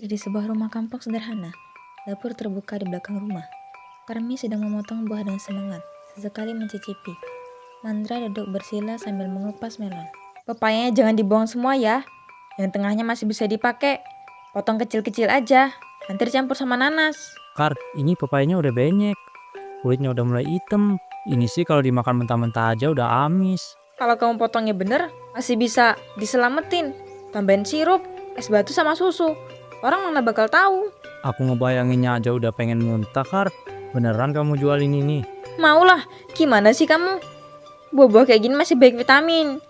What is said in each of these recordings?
Di sebuah rumah kampung sederhana, dapur terbuka di belakang rumah. Karmi sedang memotong buah dengan semangat, sesekali mencicipi. Mandra duduk bersila sambil mengupas melon. Pepayanya jangan dibuang semua ya. Yang tengahnya masih bisa dipakai. Potong kecil-kecil aja, nanti dicampur sama nanas. Kar, ini pepayanya udah banyak. Kulitnya udah mulai hitam. Ini sih kalau dimakan mentah-mentah aja udah amis. Kalau kamu potongnya bener, masih bisa diselamatin. Tambahin sirup, es batu sama susu. Orang mana bakal tahu. Aku ngebayanginnya aja udah pengen muntah, Kar. Beneran kamu jualin ini? Maulah, gimana sih kamu? Buah-buah kayak gini masih baik vitamin.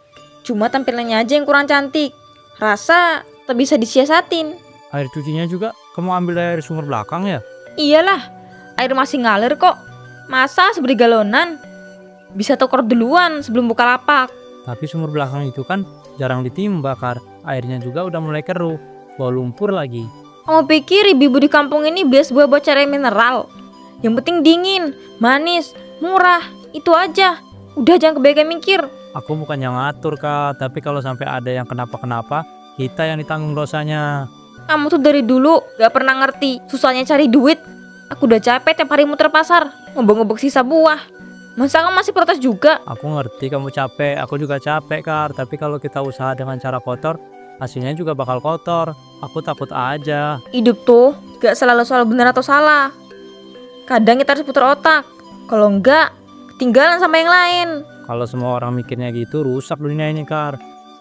Cuma tampilannya aja yang kurang cantik. Rasa tak bisa disiasatin. Air cucinya juga kamu ambil dari sumur belakang ya? Iyalah, air masih ngalir kok. Masa seberi galonan? Bisa tukar duluan sebelum buka lapak. Tapi sumur belakang itu kan jarang ditimba, Kar. Airnya juga udah mulai keruh. Bau lumpur lagi. Kamu pikir ibu-ibu di kampung ini bias buah buat cari mineral? Yang penting dingin, manis, murah, itu aja. Udah jangan kebanyakan mikir. Aku bukan yang ngatur, Kak. Tapi kalau sampai ada yang kenapa-kenapa, kita yang ditanggung dosanya. Kamu tuh dari dulu gak pernah ngerti susahnya cari duit. Aku udah capek tiap hari muter pasar, ngobok-ngobok sisa buah. Masa kamu masih protes juga? Aku ngerti kamu capek, aku juga capek, Kar. Tapi kalau kita usaha dengan cara kotor, hasilnya juga bakal kotor. Aku takut aja. Hidup tuh gak selalu soal benar atau salah. Kadang kita harus putar otak. Kalau enggak, ketinggalan sama yang lain. Kalau semua orang mikirnya gitu, rusak dunia ini, Kar.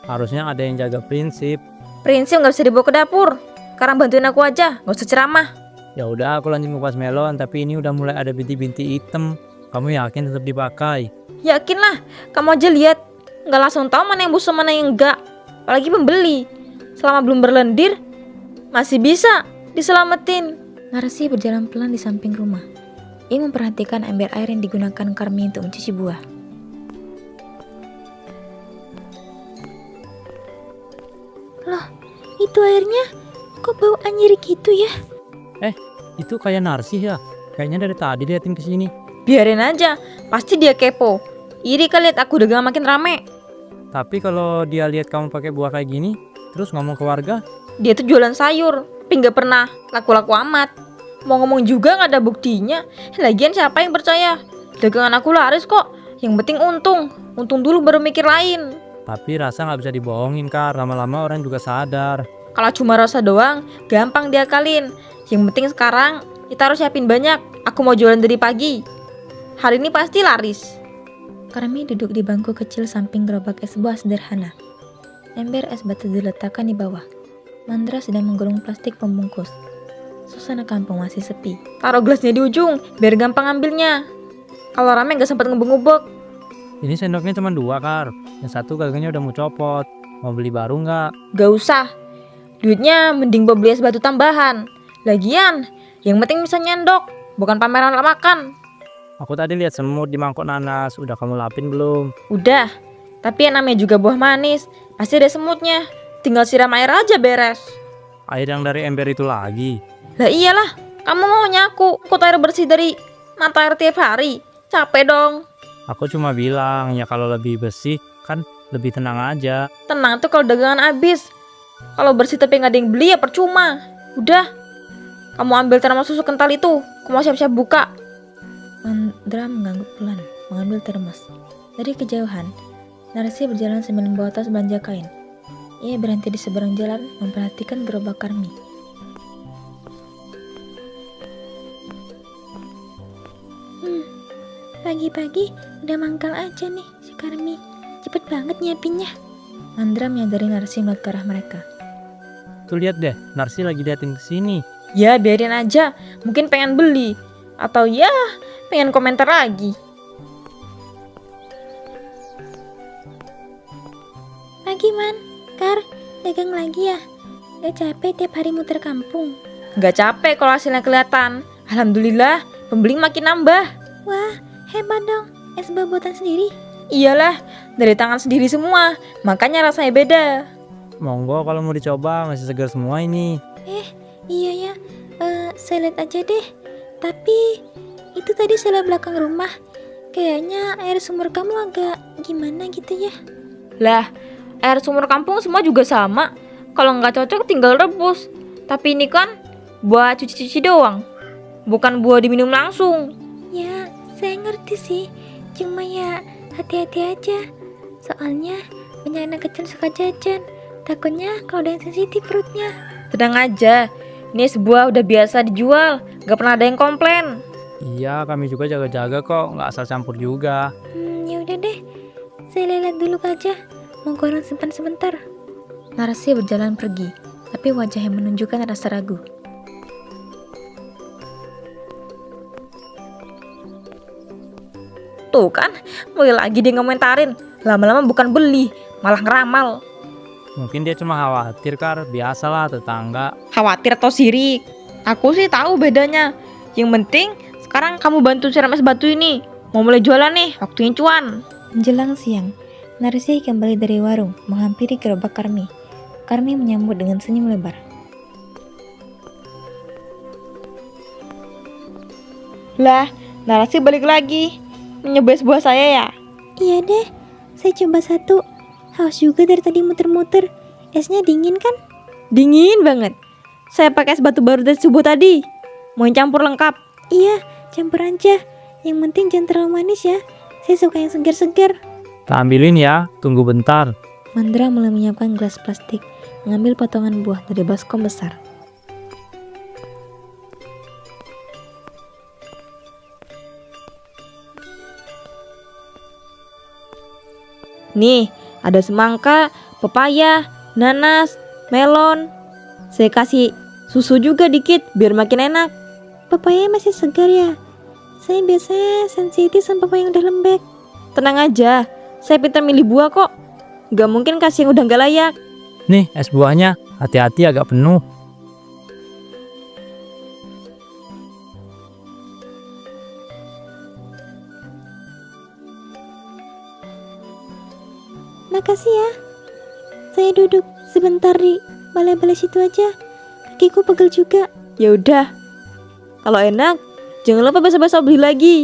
Harusnya ada yang jaga prinsip. Prinsip gak bisa dibawa ke dapur. Sekarang bantuin aku aja, gak usah ceramah. Ya udah, aku lanjut ngupas melon, tapi ini udah mulai ada binti-binti hitam. Kamu yakin tetap dipakai? Yakin lah, kamu aja lihat. Gak langsung tahu mana yang busuk mana yang enggak. Apalagi pembeli. Selama belum berlendir, masih bisa diselamatin. Narsi berjalan pelan di samping rumah. Ia memperhatikan ember air yang digunakan Karmi untuk mencuci buah. Loh, itu airnya kok bau anjir gitu ya? Itu kayak narsih ya? Kayaknya dari tadi liatin ke sini. Biarin aja, pasti dia kepo. Iri kali lihat aku dagang makin rame. Tapi kalau dia lihat kamu pakai buah kayak gini, terus ngomong ke warga, Dia tuh jualan sayur, tapi gak pernah laku-laku amat. Mau ngomong juga gak ada buktinya. Lagian siapa yang percaya? Dagangan aku laris kok. Yang penting untung. Untung dulu baru mikir lain. tapi rasa nggak bisa dibohongin, Kar. Lama-lama orang juga sadar. Kalau cuma rasa doang, gampang diakalin. Yang penting sekarang kita harus siapin banyak. Aku mau jualan dari pagi. Hari ini pasti laris. Karmi duduk di bangku kecil samping gerobak es buah sederhana. Ember es batu diletakkan di bawah. Mandra sedang menggulung plastik pembungkus. Suasana kampung masih sepi. Taruh gelasnya di ujung, biar gampang ambilnya. Kalau rame gak sempat ngebuk-ngebuk. Ini sendoknya cuma 2, Kar. Yang satu gagangnya udah mau copot. Mau beli baru nggak? Gak usah. Duitnya mending buat beli es batu tambahan. Lagian, yang penting bisa nyendok, bukan pameran makan. Aku tadi lihat semut di mangkok nanas. Udah kamu lapin belum? Udah, tapi yang namanya juga buah manis, pasti ada semutnya. Tinggal siram air aja beres. Air yang dari ember itu lagi. Lah iyalah, kamu maunya aku ikut air bersih dari mata air tiap hari. Capek dong. Aku cuma bilang, ya kalau lebih bersih kan lebih tenang aja. Tenang tuh kalau dagangan habis. Kalau bersih tapi nggak ada yang beli ya percuma. Udah, kamu ambil termos susu kental itu. Aku mau siap-siap buka. Mandra mengangguk pelan, mengambil termos. Dari kejauhan, Narsi berjalan sambil membawa tas belanja kain. Ia berhenti di seberang jalan memperhatikan gerobak Karmi. Pagi-pagi udah mangkal aja nih si Karmi. Cepet banget nyiapinnya. Mandra menyadari Narsi melihat ke arah mereka. Tuh lihat deh, Narsi lagi liatin ke sini. Ya biarin aja, mungkin pengen beli. Atau ya pengen komentar lagi. Pagi Man, Kar, dagang lagi ya? Gak capek tiap hari muter kampung? Gak capek kalau hasilnya kelihatan. Alhamdulillah, pembeli makin nambah. Wah, hebat dong, es buah buatan sendiri. Iyalah, dari tangan sendiri semua, makanya rasanya beda. Monggo kalau mau dicoba, masih segar semua ini. Iya ya, saya lihat aja deh. Tapi itu tadi sebelah belakang rumah. Kayaknya air sumur kamu agak gimana gitu ya. Lah, air sumur kampung semua juga sama. Kalau nggak cocok tinggal rebus. Tapi ini kan buat cuci-cuci doang, bukan buah diminum langsung. Ya, saya ngerti sih. Cuma ya hati-hati aja. Soalnya banyak anak kecil suka jajan. Takutnya kalau ada yang sensitif perutnya. Tenang aja, ini sebuah udah biasa dijual, gak pernah ada yang komplain. Iya, kami juga jaga-jaga kok, nggak asal campur juga. Ya udah deh. Saya lihat dulu aja. Mau goreng simpan sebentar. Narsi berjalan pergi, tapi wajahnya menunjukkan rasa ragu. Tuh kan, mulai lagi dia ngomentarin. Lama-lama bukan beli, malah ngeramal. Mungkin dia cuma khawatir, Kar. Biasalah tetangga. Khawatir atau sirik? Aku sih tahu bedanya. Yang penting sekarang kamu bantu siram es batu ini. Mau mulai jualan nih, waktunya cuan. Menjelang siang, Narsi kembali dari warung menghampiri gerobak Karmi. Karmi menyambut dengan senyum lebar. Lah, Narsi balik lagi. Menyoba es buah saya ya? Iya deh, saya coba satu. Haus juga dari tadi muter-muter. Esnya dingin kan? Dingin banget. Saya pakai es batu baru dari subuh tadi. Mau yang campur lengkap? Iya, campur aja. Yang penting jangan terlalu manis ya. Saya suka yang segar-segar. Tak ambilin ya, tunggu bentar. Mandra mulai menyiapkan gelas plastik, mengambil potongan buah dari baskom besar. Nih, ada semangka, pepaya, nanas, melon. Saya kasih susu juga dikit biar makin enak. Pepaya masih segar ya? Saya biasanya sensitif sama pepaya yang udah lembek. Tenang aja, saya pintar milih buah kok. Gak mungkin kasih yang udah gak layak. Nih, es buahnya. Hati-hati agak penuh. Makasih ya. Saya duduk sebentar di balai-balai situ aja. Kakiku pegel juga. Ya udah. Kalau enak, jangan lupa besok-besok beli lagi.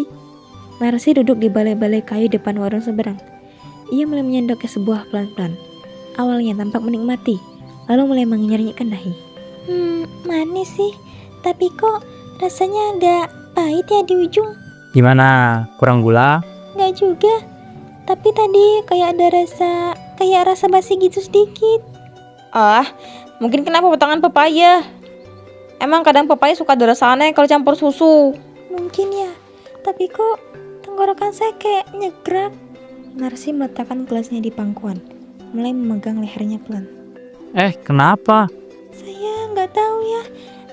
Narsi duduk di balai-balai kayu depan warung seberang. Ia mulai menyendok es buah pelan-pelan. Awalnya tampak menikmati, lalu mulai mengenyar-nyarkan dahi. Manis sih, tapi kok rasanya agak pahit ya di ujung. Gimana? Kurang gula? Nggak juga, tapi tadi kayak ada rasa basi gitu sedikit. Ah, mungkin kenapa potongan pepaya. Emang kadang pepaya suka ada rasa aneh kalau campur susu. Mungkin ya, tapi kok tenggorokan saya kayak nyegrak. Narsi meletakkan gelasnya di pangkuan, mulai memegang lehernya pelan. Kenapa? Saya nggak tahu ya,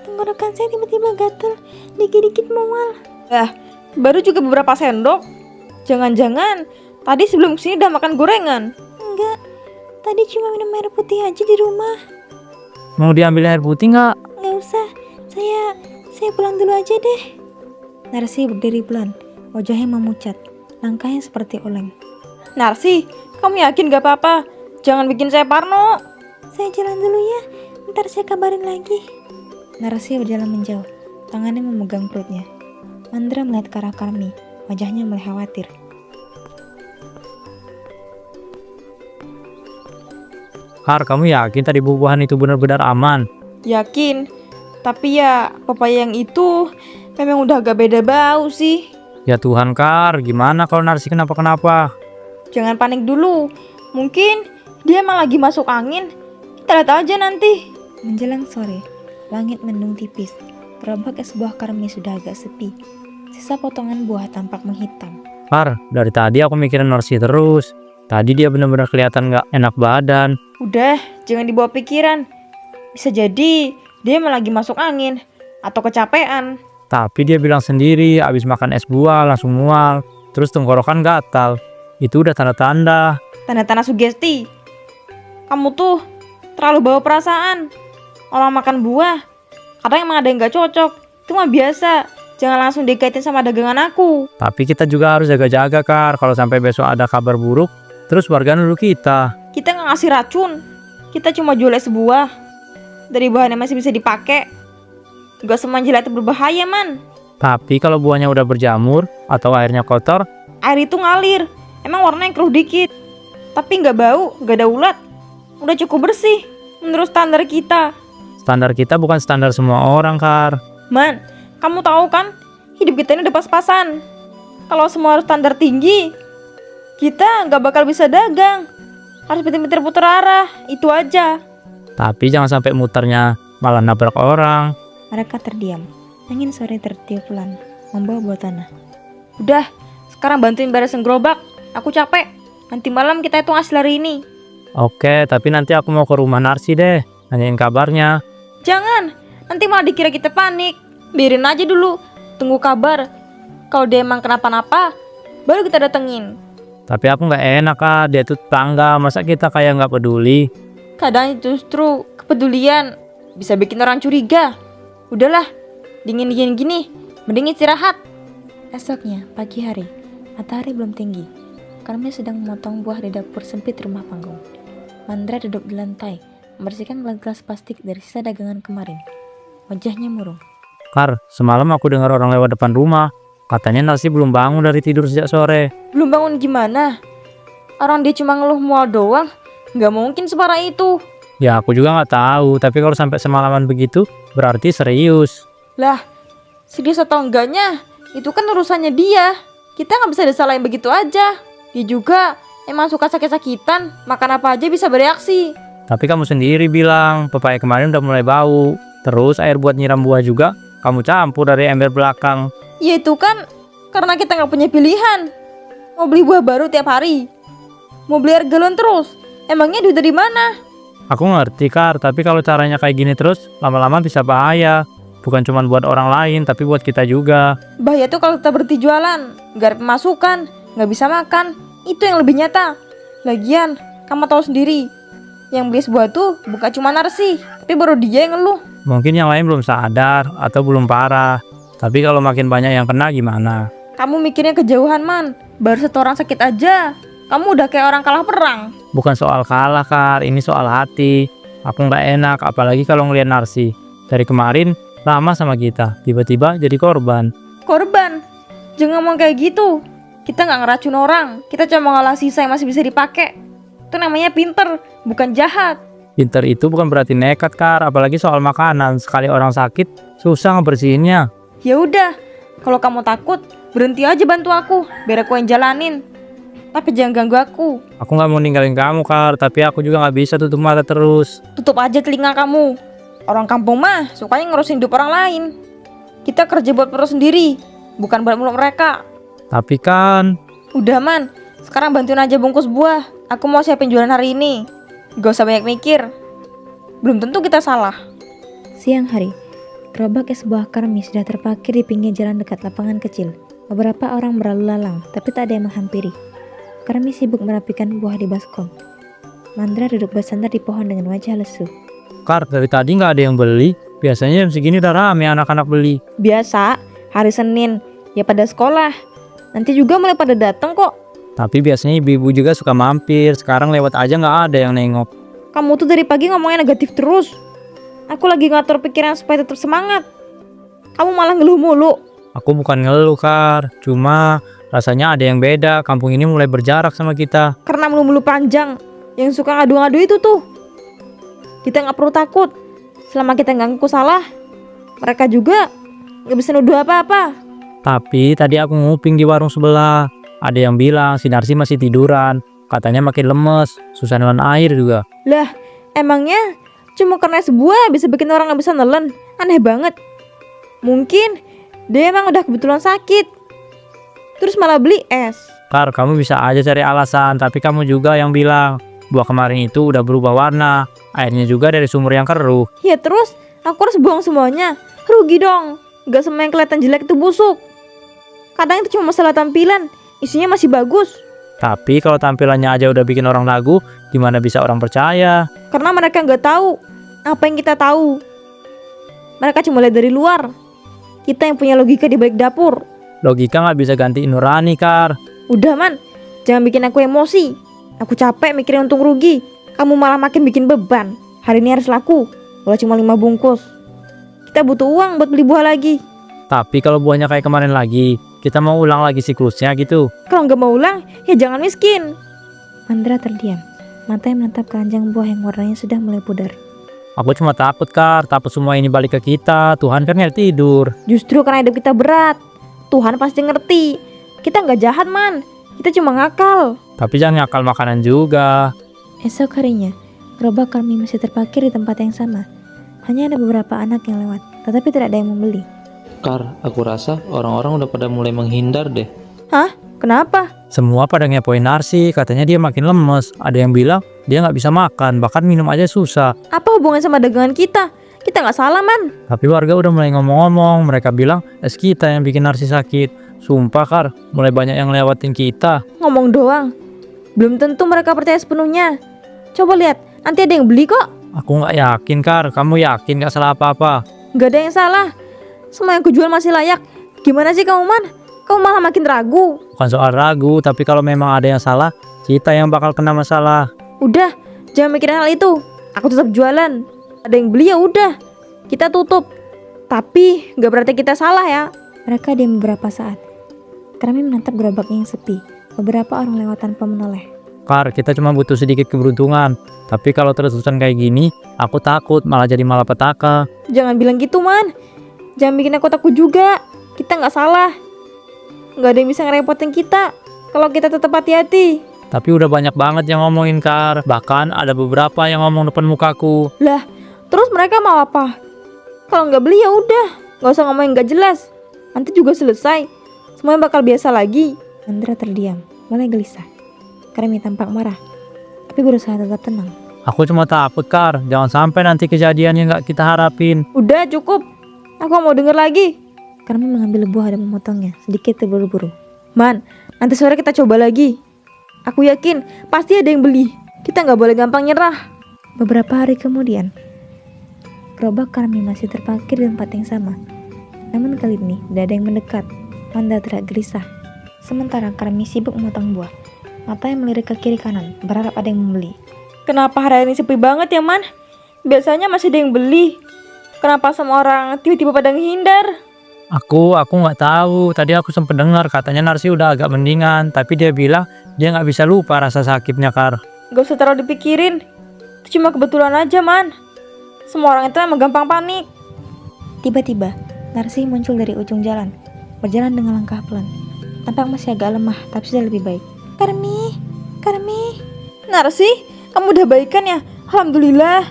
tenggorokan saya tiba-tiba gatel, dikit-dikit mual. Baru juga beberapa sendok. Jangan-jangan tadi sebelum kesini udah makan gorengan. Enggak, tadi cuma minum air putih aja di rumah. Mau diambil air putih nggak? Nggak usah, saya pulang dulu aja deh. Narsi berdiri pelan, wajahnya memucat, langkahnya seperti oleng. Narsi, kamu yakin gak apa-apa? Jangan bikin saya parno. Saya jalan dulu ya, ntar saya kabarin lagi. Narsi berjalan menjauh, tangannya memegang perutnya. Mandra melihat ke arah Karmi, wajahnya mulai khawatir. Kar, kamu yakin tadi buah-buahan itu benar-benar aman? Yakin. Tapi ya, pepaya yang itu memang udah agak beda bau sih. Ya Tuhan, Kar, gimana kalau Narsi kenapa-kenapa? Jangan panik dulu. Mungkin dia emang lagi masuk angin. Kita lihat aja nanti. Menjelang sore, langit mendung tipis. Gerobak es buah Karmi sudah agak sepi. Sisa potongan buah tampak menghitam. Kar, dari tadi aku mikirin Narsi terus. Tadi dia benar-benar kelihatan gak enak badan. Udah, jangan dibawa pikiran. Bisa jadi dia emang lagi masuk angin atau kecapean. Tapi dia bilang sendiri abis makan es buah langsung mual. Terus tenggorokan gatal. Itu udah tanda-tanda. Tanda-tanda sugesti. Kamu tuh terlalu bawa perasaan. Orang makan buah, kadang emang ada yang gak cocok. Itu mah biasa. Jangan langsung dikaitin sama dagangan aku. Tapi kita juga harus jaga-jaga, Kar. Kalau sampai besok ada kabar buruk, terus warga nuduh kita. Kita gak ngasih racun. Kita cuma jual es buah. Dari bahan yang masih bisa dipakai. Gak semua jilat itu berbahaya, man. Tapi kalau buahnya udah berjamur atau airnya kotor, Air itu ngalir. Emang warnanya keruh dikit. Tapi gak bau, gak ada ulat. Udah cukup bersih menurut standar kita. Standar kita bukan standar semua orang, Kar. Man, kamu tahu kan, hidup kita ini udah pas-pasan. Kalau semua harus standar tinggi, kita nggak bakal bisa dagang. Harus pintar-pintar putar arah, itu aja. Tapi jangan sampai muternya malah nabrak orang. Mereka terdiam. Angin sore tertiup pelan, membawa buah tanah. Udah, sekarang bantuin beresin gerobak. Aku capek. Nanti malam kita hitung hasil hari ini. Oke, tapi nanti aku mau ke rumah Narsi deh, nanyain kabarnya. Jangan, nanti malah dikira kita panik. Biarin aja dulu, tunggu kabar. Kalau dia emang kenapa-napa, baru kita datengin. Tapi aku nggak enak, Kak. Dia tuh tetangga, masa kita kayak nggak peduli? Kadang justru kepedulian bisa bikin orang curiga. Udahlah, dingin-dingin gini, mending istirahat. Esoknya, pagi hari, matahari belum tinggi. Karmi sedang memotong buah di dapur sempit rumah panggung. Mandra duduk di lantai, membersihkan gelas-gelas plastik dari sisa dagangan kemarin. Wajahnya murung. Kar, semalam aku dengar orang lewat depan rumah. Katanya Narsi belum bangun dari tidur sejak sore. Belum bangun gimana? Orang dia cuma ngeluh mual doang, nggak mungkin separah itu. Ya aku juga nggak tahu, tapi kalau sampai semalaman begitu, berarti serius. Lah, serius atau enggaknya, itu kan urusannya dia. Kita nggak bisa disalahin begitu aja. Dia juga emang suka sakit-sakitan, makan apa aja bisa bereaksi. Tapi kamu sendiri bilang, pepaya kemarin udah mulai bau. Terus air buat nyiram buah juga, kamu campur dari ember belakang. Ya itu kan karena kita nggak punya pilihan. Mau beli buah baru tiap hari, mau beli air galon terus. Emangnya duit dari mana? Aku ngerti, Kar, tapi kalau caranya kayak gini terus, lama-lama bisa bahaya. Bukan cuma buat orang lain, tapi buat kita juga. Bahaya tuh kalau kita berhenti jualan, nggak ada pemasukan, nggak bisa makan. Itu yang lebih nyata. Lagian, kamu tahu sendiri, yang beli sebuah tuh bukan cuma Narsi, tapi baru dia yang ngeluh. Mungkin yang lain belum sadar atau belum parah. Tapi kalau makin banyak yang kena gimana? Kamu mikirnya kejauhan, Man. Baru satu orang sakit aja, kamu udah kayak orang kalah perang. Bukan soal kalah, Kar, ini soal hati. Aku nggak enak, apalagi kalau ngeliat Narsi. Dari kemarin, lama sama kita, tiba-tiba jadi korban. Korban? Jangan ngomong kayak gitu. Kita nggak ngeracun orang, kita cuma ngolah sisa yang masih bisa dipakai. Itu namanya pinter, bukan jahat. Pinter itu bukan berarti nekat, Kar, apalagi soal makanan. Sekali orang sakit, susah ngebersihinnya. Ya udah, kalau kamu takut, berhenti aja bantu aku, biar aku yang jalanin. Tapi jangan ganggu aku. Aku nggak mau ninggalin kamu, Kar, tapi aku juga nggak bisa tutup mata terus. Tutup aja telinga kamu. Orang kampung mah sukanya ngurusin hidup orang lain. Kita kerja buat perut sendiri, bukan buat mulut mereka. Tapi kan, Udah, Man, sekarang bantuin aja bungkus buah. Aku mau siapin jualan hari ini. Gak usah banyak mikir. Belum tentu kita salah. Siang hari, gerobak es buah Karmi sudah terparkir di pinggir jalan dekat lapangan kecil. Beberapa orang berlalu lalang, tapi tak ada yang menghampiri. Karmi sibuk merapikan buah di baskom. Mandra duduk bersandar di pohon dengan wajah lesu. Kar, dari tadi nggak ada yang beli. Biasanya jam segini udah rame anak-anak beli. Biasa, hari Senin, ya pada sekolah. Nanti juga mulai pada datang kok. Tapi biasanya ibu-ibu juga suka mampir. Sekarang lewat aja nggak ada yang nengok. Kamu tuh dari pagi ngomongnya negatif terus. Aku lagi ngatur pikiran supaya tetap semangat. Kamu malah ngeluh mulu. Aku bukan ngeluh, Kar. Cuma rasanya ada yang beda. Kampung ini mulai berjarak sama kita. Karena mulu-mulu panjang. Yang suka ngadu-ngadu itu tuh. Kita gak perlu takut. Selama kita gak ngaku salah, mereka juga gak bisa nuduh apa-apa. Tapi tadi aku nguping di warung sebelah. Ada yang bilang si Narsi masih tiduran. Katanya makin lemes, susah nelen air juga. Lah, emangnya cuma karena sebuah bisa bikin orang gak bisa nelen? Aneh banget. Mungkin dia emang udah kebetulan sakit, terus malah beli es. Kar, kamu bisa aja cari alasan. Tapi kamu juga yang bilang buah kemarin itu udah berubah warna. Airnya juga dari sumur yang keruh. Ya terus, aku harus buang semuanya. Rugi dong. Gak semua yang kelihatan jelek itu busuk. Kadang itu cuma masalah tampilan, isinya masih bagus. Tapi kalau tampilannya aja udah bikin orang ragu, gimana bisa orang percaya? Karena mereka nggak tahu apa yang kita tahu. Mereka cuma lihat dari luar. Kita yang punya logika di balik dapur. Logika nggak bisa ganti nurani, Kar. Udah, Man, jangan bikin aku emosi. Aku capek mikirin untung rugi. Kamu malah makin bikin beban. Hari ini harus laku, walau cuma 5 bungkus. Kita butuh uang buat beli buah lagi. Tapi kalau buahnya kayak kemarin lagi, kita mau ulang lagi siklusnya gitu. Kalau nggak mau ulang, ya jangan miskin. Mandra terdiam. Matanya menatap keranjang buah yang warnanya sudah mulai pudar. Aku cuma takut, Kar. Takut semua ini balik ke kita. Tuhan kan nggak tidur. Justru karena hidup kita berat, Tuhan pasti ngerti. Kita nggak jahat, Man. Kita cuma ngakal. Tapi jangan ngakal makanan juga. Esok harinya, gerobak Karmi masih terparkir di tempat yang sama. Hanya ada beberapa anak yang lewat, tetapi tidak ada yang membeli. Kar, aku rasa orang-orang udah pada mulai menghindar deh. Hah? Kenapa? Semua pada ngepoin Narsi. Katanya dia makin lemes. Ada yang bilang dia nggak bisa makan. Bahkan minum aja susah. Apa hubungan sama dagangan kita? Kita nggak salah, Man. Tapi warga udah mulai ngomong-ngomong. Mereka bilang es kita yang bikin Narsi sakit. Sumpah, Kar. Mulai banyak yang lewatin kita. Ngomong doang. Belum tentu mereka percaya sepenuhnya. Coba lihat, nanti ada yang beli kok. Aku nggak yakin, Kar. Kamu yakin nggak salah apa-apa? Nggak ada yang salah. Semua yang kujual masih layak. Gimana sih kamu, Man? Kamu malah makin ragu. Bukan soal ragu, tapi kalau memang ada yang salah, kita yang bakal kena masalah. Udah, jangan mikirin hal itu. Aku tetap jualan. Ada yang beli ya udah. Kita tutup. Tapi nggak berarti kita salah ya. Mereka diam beberapa saat. Karmi menatap gerobaknya yang sepi. Beberapa orang lewat tanpa menoleh. Kar, kita cuma butuh sedikit keberuntungan. Tapi kalau terus-terusan kayak gini, aku takut malah jadi malapetaka. Jangan bilang gitu, Man. Jangan bikin aku takut juga. Kita nggak salah. Nggak ada yang bisa ngerepotin kita kalau kita tetap hati-hati. Tapi udah banyak banget yang ngomongin, Kar. Bahkan ada beberapa yang ngomong depan mukaku. Lah, terus mereka mau apa? Kalau nggak beli ya udah. Nggak usah ngomong yang nggak jelas. Nanti juga selesai. Semuanya bakal biasa lagi. Mandra terdiam, mulai gelisah. Karmi tampak marah, tapi berusaha tetap tenang. Aku cuma takut, Kar. Jangan sampai nanti kejadian yang nggak kita harapin. Udah cukup. Aku nggak mau denger lagi. Karmi mengambil buah dan memotongnya, sedikit terburu-buru. Man, nanti sore kita coba lagi. Aku yakin pasti ada yang beli. Kita nggak boleh gampang nyerah. Beberapa hari kemudian, gerobak Karmi masih terparkir di tempat yang sama. Namun kali ini tidak ada yang mendekat. Mandra terlihat gelisah. Sementara Karmi sibuk memotong buah. Matanya melirik ke kiri kanan, berharap ada yang membeli. Kenapa hari ini sepi banget ya, Man? Biasanya masih ada yang beli. Kenapa semua orang tiba-tiba pada menghindar? Aku nggak tahu. Tadi aku sempat dengar katanya Narsi udah agak mendingan. Tapi dia bilang dia nggak bisa lupa rasa sakitnya, Kar. Gak usah terlalu dipikirin. Itu cuma kebetulan aja, Man. Semua orang itu emang gampang panik. Tiba-tiba, Narsi muncul dari ujung jalan, berjalan dengan langkah pelan. Tampak masih agak lemah, tapi sudah lebih baik. Karmi. Narsi, kamu udah baikan ya? Alhamdulillah.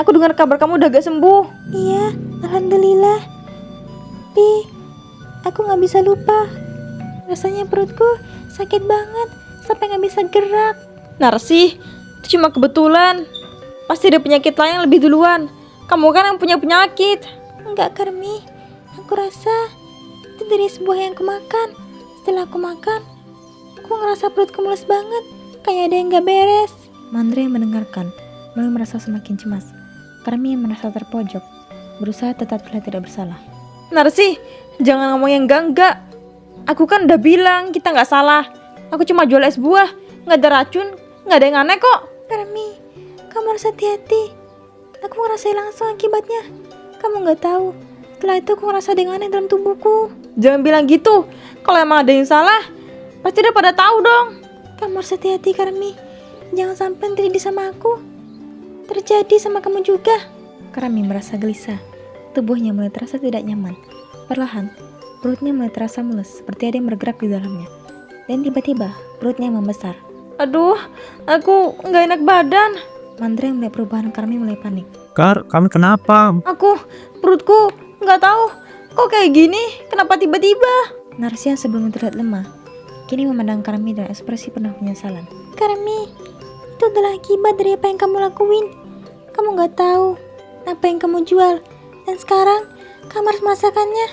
Aku dengar kabar kamu udah agak sembuh. Iya, alhamdulillah. Tapi, aku gak bisa lupa. Rasanya perutku sakit banget, sampai gak bisa gerak. Narsi, itu cuma kebetulan. Pasti ada penyakit lain yang lebih duluan. Kamu kan yang punya penyakit. Enggak, Karmi. Aku rasa itu dari sebuah yang aku makan. Setelah aku makan, aku ngerasa perutku mules banget. Kayak ada yang gak beres. Mandra yang mendengarkan, mulai merasa semakin cemas. Karmi yang merasa terpojok, berusaha tetap terlihat tidak bersalah. Narsi, jangan ngomong yang enggak. Aku kan udah bilang kita nggak salah. Aku cuma jual es buah, nggak ada racun, nggak ada yang aneh kok. Karmi, kamu harus hati-hati. Aku ngerasain langsung akibatnya. Kamu nggak tahu. Setelah itu aku ngerasa ada yang aneh dalam tubuhku. Jangan bilang gitu. Kalau emang ada yang salah, pasti udah pada tahu dong. Kamu harus hati-hati, Karmi. Jangan sampai yang terjadi sama aku terjadi sama kamu juga. Karmi merasa gelisah. Tubuhnya mulai terasa tidak nyaman. Perlahan, perutnya mulai terasa mules, seperti ada yang bergerak di dalamnya. Dan tiba-tiba, perutnya membesar. Aduh, aku nggak enak badan. Mandra yang melihat perubahan Karmi mulai panik. Kar, kamu kenapa? Perutku nggak tahu kok kayak gini. Kenapa tiba-tiba? Narsi yang sebelumnya terlihat lemah, kini memandang Karmi dengan ekspresi penuh penyesalan. Karmi, itu adalah akibat dari apa yang kamu lakuin. Kamu gak tahu apa yang kamu jual, dan sekarang kamu harus merasakannya.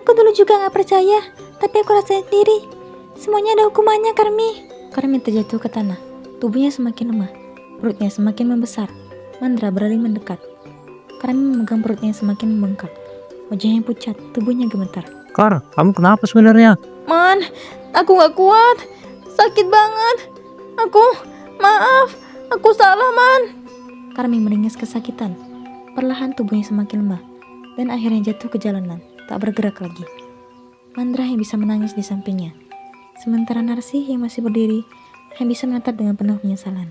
Aku dulu juga gak percaya, tapi aku rasain sendiri. Semuanya ada hukumannya, Karmi. Karmi terjatuh ke tanah, tubuhnya semakin lemah, perutnya semakin membesar. Mandra beralih mendekat. Karmi memegang perutnya yang semakin membengkak. Wajahnya pucat, tubuhnya gemetar. Kar, kamu kenapa sebenarnya? Man, aku nggak kuat. Sakit banget. Maaf, aku salah, Man. Karmi meringis kesakitan. Perlahan tubuhnya semakin lemah, dan akhirnya jatuh ke jalanan, tak bergerak lagi. Mandra yang bisa menangis di sampingnya. Sementara Narsi yang masih berdiri, yang bisa menatap dengan penuh penyesalan.